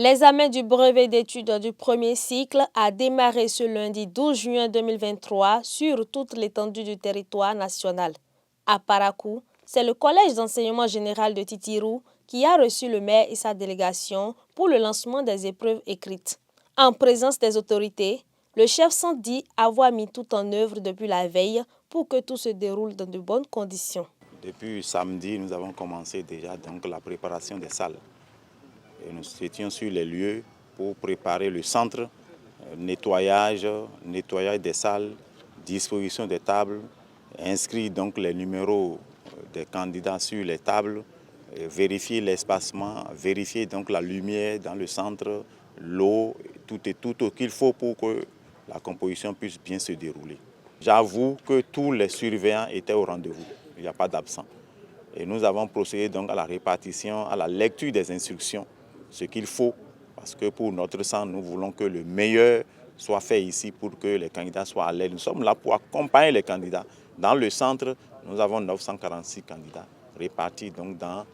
L'examen du brevet d'études du premier cycle a démarré ce lundi 12 juin 2023 sur toute l'étendue du territoire national. À Parakou, c'est le collège d'enseignement général de Titirou qui a reçu le maire et sa délégation pour le lancement des épreuves écrites. En présence des autorités, le chef s'en dit avoir mis tout en œuvre depuis la veille pour que tout se déroule dans de bonnes conditions. Depuis samedi, nous avons commencé déjà la préparation des salles. Et nous étions sur les lieux pour préparer le centre, nettoyage des salles, disposition des tables, inscrire les numéros des candidats sur les tables, vérifier l'espacement, vérifier la lumière dans le centre, l'eau, tout qu'il faut pour que la composition puisse bien se dérouler. J'avoue que tous les surveillants étaient au rendez-vous, il n'y a pas d'absent. Et nous avons procédé à la répartition, à la lecture des instructions, ce qu'il faut, parce que pour notre centre, nous voulons que le meilleur soit fait ici pour que les candidats soient à l'aise. Nous sommes là pour accompagner les candidats. Dans le centre, nous avons 946 candidats répartis dans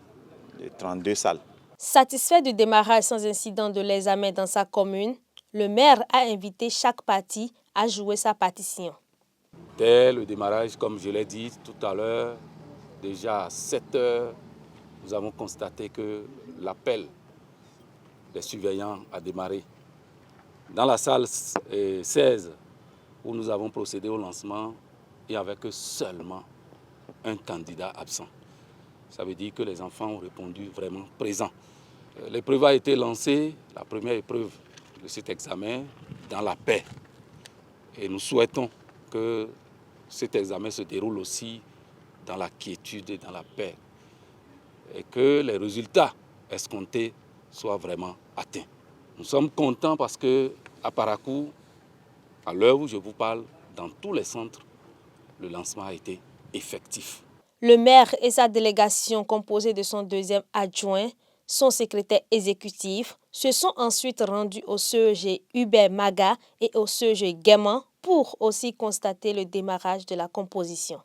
les 32 salles. Satisfait du démarrage sans incident de l'examen dans sa commune, le maire a invité chaque parti à jouer sa partition. Dès le démarrage, comme je l'ai dit tout à l'heure, déjà à 7 heures, nous avons constaté que l'appel des surveillants a démarré. Dans la salle 16, où nous avons procédé au lancement, il n'y avait que seulement un candidat absent. Ça veut dire que les enfants ont répondu vraiment présents. L'épreuve a été lancée, la première épreuve de cet examen, dans la paix. Et nous souhaitons que cet examen se déroule aussi dans la quiétude et dans la paix. Et que les résultats escomptés soient vraiment atteints. Nous sommes contents parce qu'à Parakou, à l'heure où je vous parle, dans tous les centres, le lancement a été effectif. Le maire et sa délégation composée de son deuxième adjoint, son secrétaire exécutif, se sont ensuite rendus au CEG Hubert Maga et au CEG Gaiement pour aussi constater le démarrage de la composition.